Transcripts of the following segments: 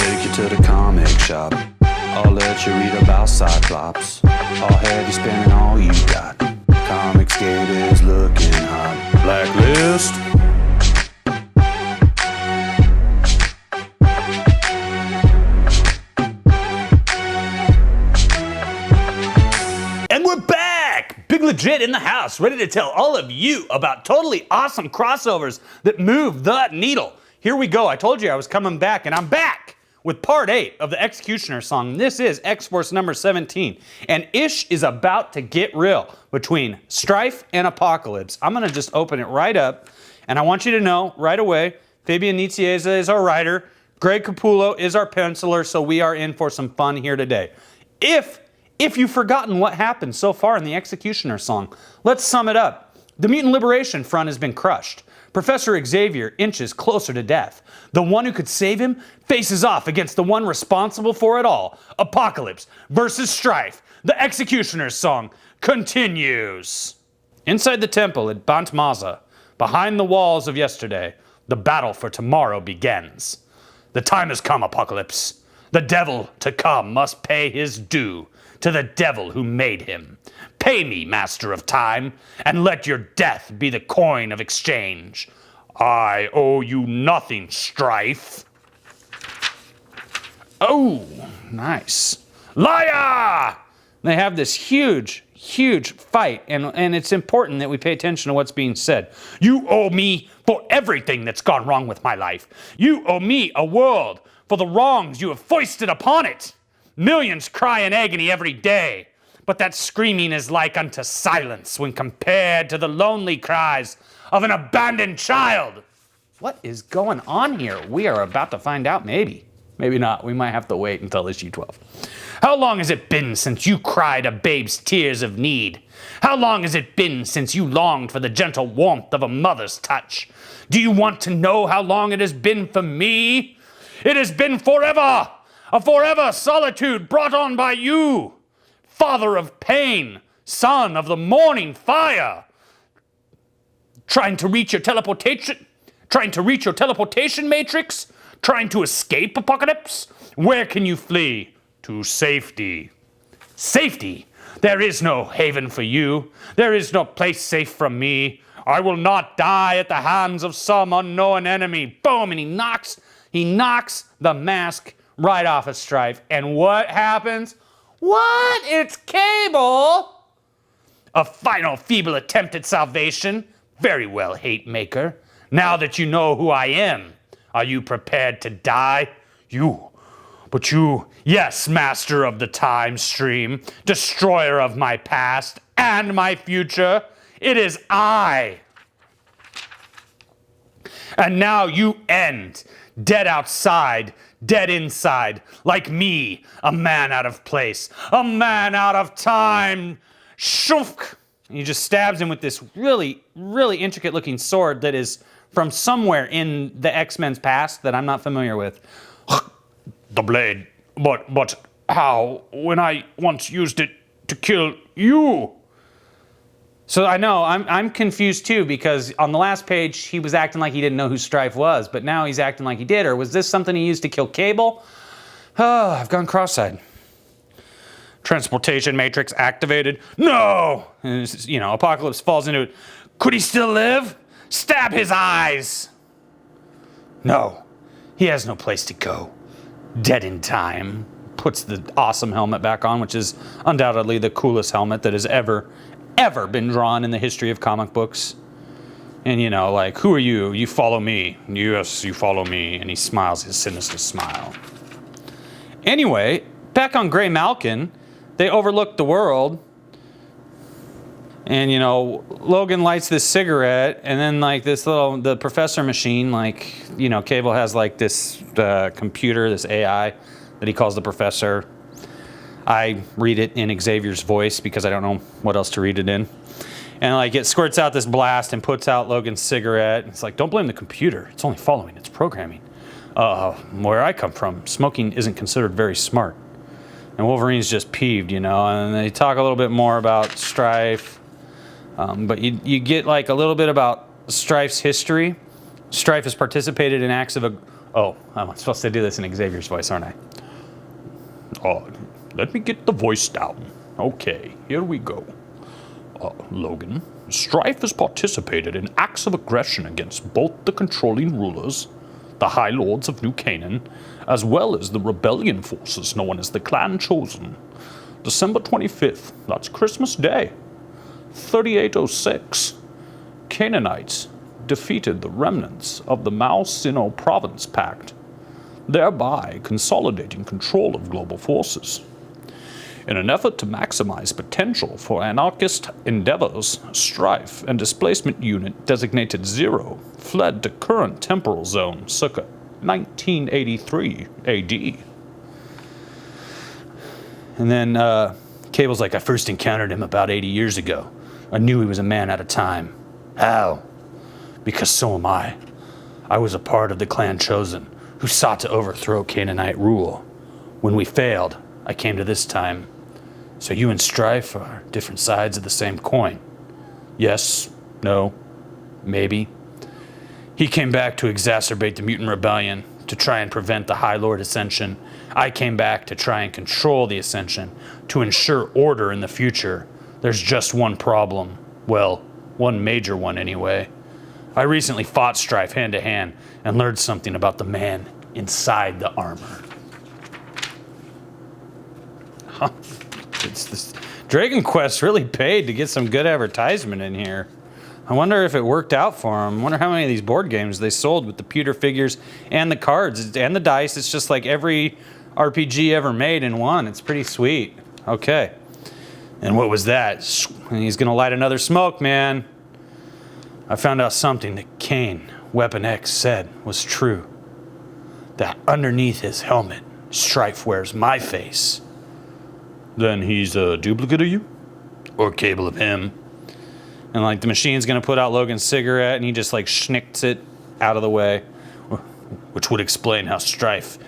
take you to the comic shop. I'll let you read about Cyclops. I'll have you spending all you got. Comics Gate is looking hot. Blacklist. And we're back! Big Legit in the house, ready to tell all of you about totally awesome crossovers that move the needle. Here we go. I told you I was coming back, and I'm back with part 8 of the X-CUTIONER'S song. This is X-Force number 17, and ish is about to get real between Stryfe and Apocalypse. I'm gonna just open it right up, and I want you to know right away, Fabian Nicieza is our writer, Greg Capullo is our penciler, so we are in for some fun here today. If you've forgotten what happened so far in the X-CUTIONER'S song, let's sum it up. The Mutant Liberation Front has been crushed. Professor Xavier inches closer to death. The one who could save him faces off against the one responsible for it all. Apocalypse versus Stryfe. The X-CUTIONER'S song continues. Inside the temple at Bant Maza, behind the walls of yesterday, the battle for tomorrow begins. The time has come, Apocalypse. The devil to come must pay his due to the devil who made him. Pay me, Master of Time, and let your death be the coin of exchange. I owe you nothing, Stryfe. Oh, nice. Liar! They have this huge fight, and it's important that we pay attention to what's being said. You owe me for everything that's gone wrong with my life. You owe me a world for the wrongs you have foisted upon it. Millions cry in agony every day, but that screaming is like unto silence when compared to the lonely cries of an abandoned child. What is going on here? We are about to find out, maybe. Maybe not. We might have to wait until issue 12. How long has it been since you cried a babe's tears of need? How long has it been since you longed for the gentle warmth of a mother's touch? Do you want to know how long it has been for me? It has been forever! A forever solitude brought on by you, father of pain, son of the morning fire. Trying to reach your teleportation matrix? Trying to escape, Apocalypse? Where can you flee? To safety. Safety? There is no haven for you. There is no place safe from me. I will not die at the hands of some unknown enemy. Boom, and he knocks the mask right off of Stryfe. And what happens? What? It's Cable! A final feeble attempt at salvation? Very well, hate maker. Now that you know who I am, are you prepared to die? Yes, master of the time stream, destroyer of my past and my future, it is I. And now you end, dead outside, dead inside, like me, a man out of place, a man out of time. Shunk! And he just stabs him with this really intricate looking sword that is from somewhere in the X-Men's past that I'm not familiar with. The blade, but how? When I once used it to kill you? So I know, I'm confused too, because on the last page, he was acting like he didn't know who Stryfe was, but now he's acting like he did. Or was this something he used to kill Cable? Oh, I've gone cross-eyed. Transportation matrix activated. No! And Apocalypse falls into it. Could he still live? Stab his eyes! No, he has no place to go. Dead in time. Puts the awesome helmet back on, which is undoubtedly the coolest helmet that has ever been drawn in the history of comic books. And who are you? You follow me. Yes, you follow me. And he smiles his sinister smile. Anyway, back on Grey Malkin, they overlook the world. And Logan lights this cigarette, and then the professor machine, Cable has this computer, this AI that he calls the professor. I read it in Xavier's voice because I don't know what else to read it in. And it squirts out this blast and puts out Logan's cigarette. It's like, don't blame the computer. It's only following its programming. Where I come from, smoking isn't considered very smart. And Wolverine's just peeved, and they talk a little bit more about Stryfe. But you get a little bit about Stryfe's history. Stryfe has participated in acts of... Oh, I'm supposed to do this in Xavier's voice, aren't I? Oh, let me get the voice down. Okay, here we go. Logan, Stryfe has participated in acts of aggression against both the controlling rulers, the High Lords of New Canaan, as well as the rebellion forces known as the Clan Chosen. December 25th, that's Christmas Day, 3806, Canaanites defeated the remnants of the Mao Sino Province Pact, thereby consolidating control of global forces. In an effort to maximize potential for anarchist endeavors, Stryfe and Displacement Unit designated 0 fled to current temporal zone circa 1983 AD. And then Cable's like, I first encountered him about 80 years ago. I knew he was a man out of time. How? Because so am I. I was a part of the Clan Chosen, who sought to overthrow Canaanite rule. When we failed, I came to this time. So you and Stryfe are different sides of the same coin. Yes, no, maybe. He came back to exacerbate the mutant rebellion, to try and prevent the High Lord Ascension. I came back to try and control the Ascension, to ensure order in the future. There's just one problem. Well, one major one anyway. I recently fought Stryfe hand to hand and learned something about the man inside the armor. Huh. It's this Dragon Quest really paid to get some good advertisement in here. I wonder if it worked out for them. I wonder how many of these board games they sold with the pewter figures and the cards and the dice. It's just like every RPG ever made in one. It's pretty sweet. Okay. And what was that? He's gonna light another smoke, man. I found out something that Kane, Weapon X, said was true. That underneath his helmet, Stryfe wears my face. Then he's a duplicate of you? Or Cable of him? And like the machine's gonna put out Logan's cigarette and he just like schnicks it out of the way. Which would explain how Stryfe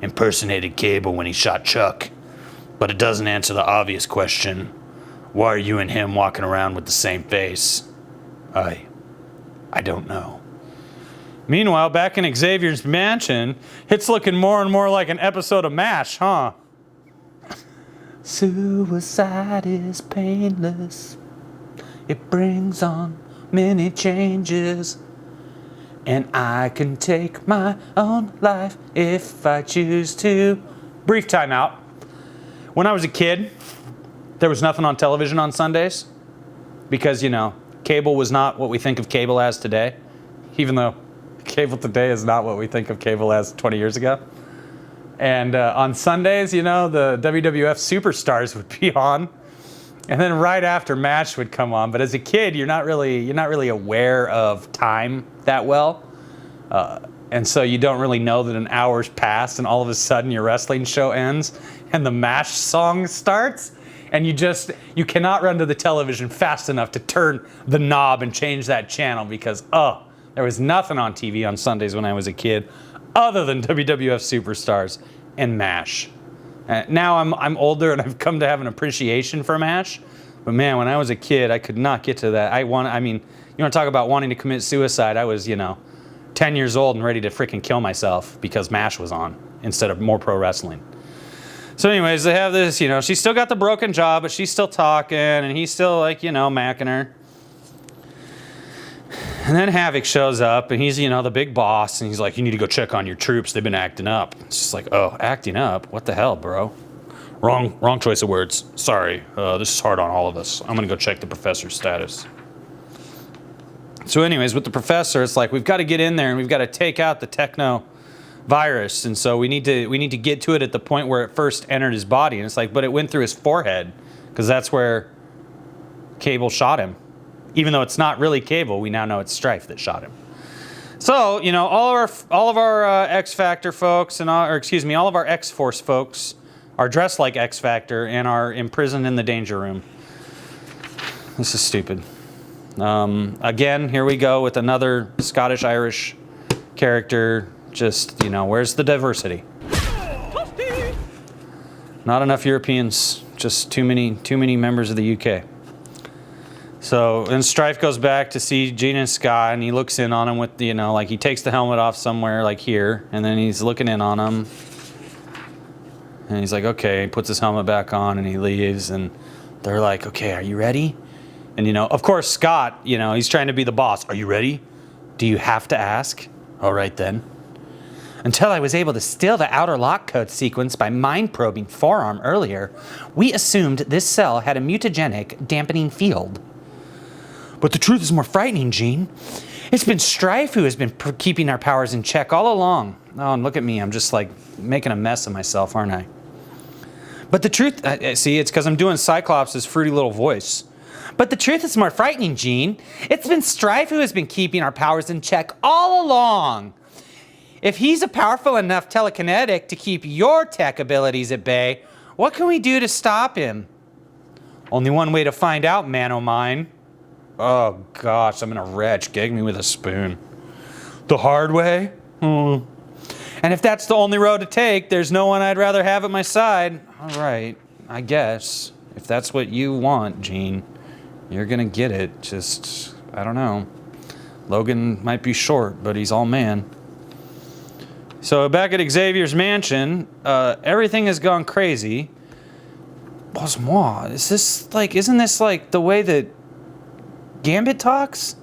impersonated Cable when he shot Chuck. But it doesn't answer the obvious question. Why are you and him walking around with the same face? I don't know. Meanwhile, back in Xavier's mansion, it's looking more and more like an episode of MASH, huh? Suicide is painless. It brings on many changes. And I can take my own life if I choose to. Brief timeout. When I was a kid, there was nothing on television on Sundays. Because, you know, cable was not what we think of cable as today. Even though cable today is not what we think of cable as 20 years ago. And on Sundays, you know, the WWF Superstars would be on. And then right after MASH would come on. But as a kid, you're not really aware of time that well. And so you don't really know that an hour's passed and all of a sudden your wrestling show ends and the MASH song starts. And you cannot run to the television fast enough to turn the knob and change that channel because, there was nothing on TV on Sundays when I was a kid other than WWF Superstars and MASH. Now I'm older and I've come to have an appreciation for MASH. But man, when I was a kid, I could not get to that. You want to talk about wanting to commit suicide? I was, 10 years old and ready to freaking kill myself because MASH was on instead of more pro wrestling. So anyways, they have this, she's still got the broken jaw, but she's still talking and he's still like, macking her. And then Havoc shows up and he's, the big boss and he's like, you need to go check on your troops. They've been acting up. It's just like, oh, acting up? What the hell, bro? Wrong choice of words. Sorry. This is hard on all of us. I'm going to go check the professor's status. So anyways, with the professor, it's like, we've got to get in there and we've got to take out the techno virus. And so we need to get to it at the point where it first entered his body. And it's like, but it went through his forehead because that's where Cable shot him. Even though it's not really Cable, we now know it's Stryfe that shot him. So, all of our X Factor folks all of our X Force folks are dressed like X Factor and are imprisoned in the danger room. This is stupid. Again, here we go with another Scottish-Irish character. Just, where's the diversity? Not enough Europeans, just too many members of the UK. So, and Stryfe goes back to see Jean and Scott, and he looks in on him with, you know, like he takes the helmet off somewhere, like here, and then he's looking in on him. And he's like, okay, he puts his helmet back on and he leaves, and they're like, okay, are you ready? And, you know, of course, Scott, you know, he's trying to be the boss. Are you ready? Do you have to ask? All right, then. Until I was able to steal the outer lock code sequence by mind-probing Forearm earlier, we assumed this cell had a mutagenic dampening field. But the truth is more frightening, Jean. It's been Stryfe who has been keeping our powers in check all along. Oh, and look at me. I'm just like making a mess of myself, aren't I? But the truth, see, it's because I'm doing Cyclops' fruity little voice. But the truth is more frightening, Jean. It's been Stryfe who has been keeping our powers in check all along. If he's a powerful enough telekinetic to keep your tech abilities at bay, what can we do to stop him? Only one way to find out, man o' mine. Oh gosh, I'm in a wretch. Gag me with a spoon. The hard way? And if that's the only road to take, there's no one I'd rather have at my side. All right, I guess. If that's what you want, Jean, you're gonna get it. Just, I don't know. Logan might be short, but he's all man. So back at Xavier's mansion, everything has gone crazy. Boss-moi, is this like, isn't this like the way that Gambit talks?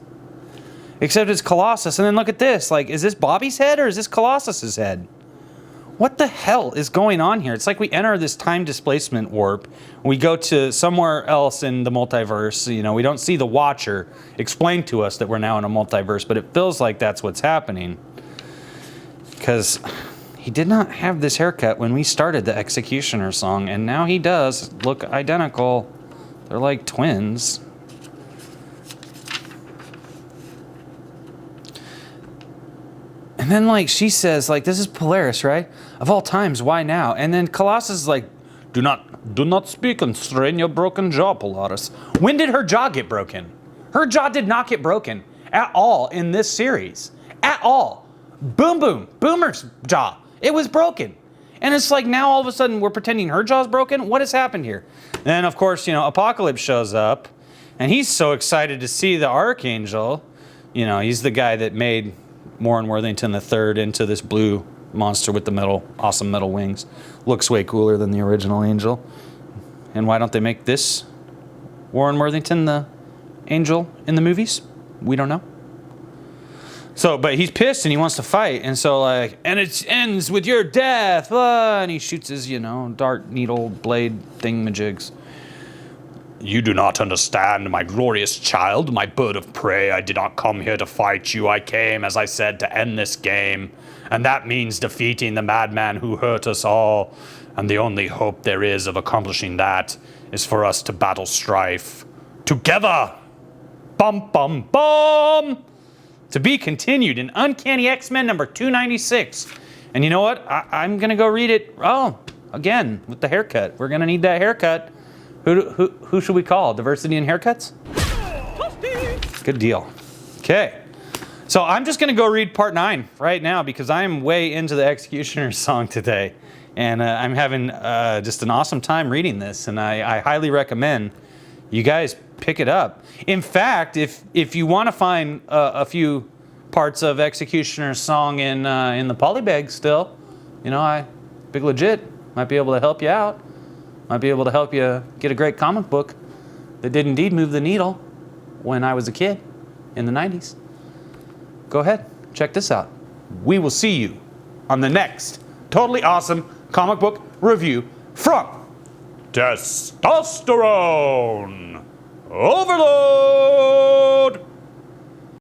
Except it's Colossus, and then look at this. Like, is this Bobby's head or is this Colossus's head? What the hell is going on here? It's like we enter this time displacement warp. We go to somewhere else in the multiverse. You know, we don't see the Watcher explain to us that we're now in a multiverse, but it feels like that's what's happening. Because he did not have this haircut when we started the X-CUTIONER'S song, and now he does look identical. They're like twins. And then, like, she says, like, this is Polaris, right? Of all times, why now? And then Colossus is like, do not speak and strain your broken jaw, Polaris. When did her jaw get broken? Her jaw did not get broken at all in this series. At all. Boom Boom. Boomer's jaw. It was broken. And it's like now all of a sudden we're pretending her jaw's broken? What has happened here? And then, of course, you know, Apocalypse shows up. And he's so excited to see the Archangel. You know, he's the guy that made Warren Worthington III into this blue monster with the awesome metal wings. Looks way cooler than the original Angel. And why don't they make this Warren Worthington the Angel in the movies? We don't know. So, but he's pissed and he wants to fight. And so, like, and it ends with your death. And he shoots his, you know, dart, needle, blade thingamajigs. You do not understand, my glorious child, my bird of prey. I did not come here to fight you. I came, as I said, to end this game. And that means defeating the madman who hurt us all. And the only hope there is of accomplishing that is for us to battle Stryfe together. Bum, bum, bum. To be continued in Uncanny X-Men number 296. And you know what? I'm going to go read it. Oh, again, with the haircut. We're going to need that haircut. Who should we call? Diversity in haircuts? Good deal. Okay. So I'm just going to go read part 9 right now because I'm way into the X-CUTIONER'S song today. And I'm having just an awesome time reading this. And I highly recommend you guys pick it up. In fact, if you want to find a few parts of X-CUTIONER'S song in the polybag still, you know, Big Legit might be able to help you out. Might be able to help you get a great comic book that did indeed move the needle when I was a kid in the 90s. Go ahead, check this out. We will see you on the next totally awesome comic book review from Testosterone Overload!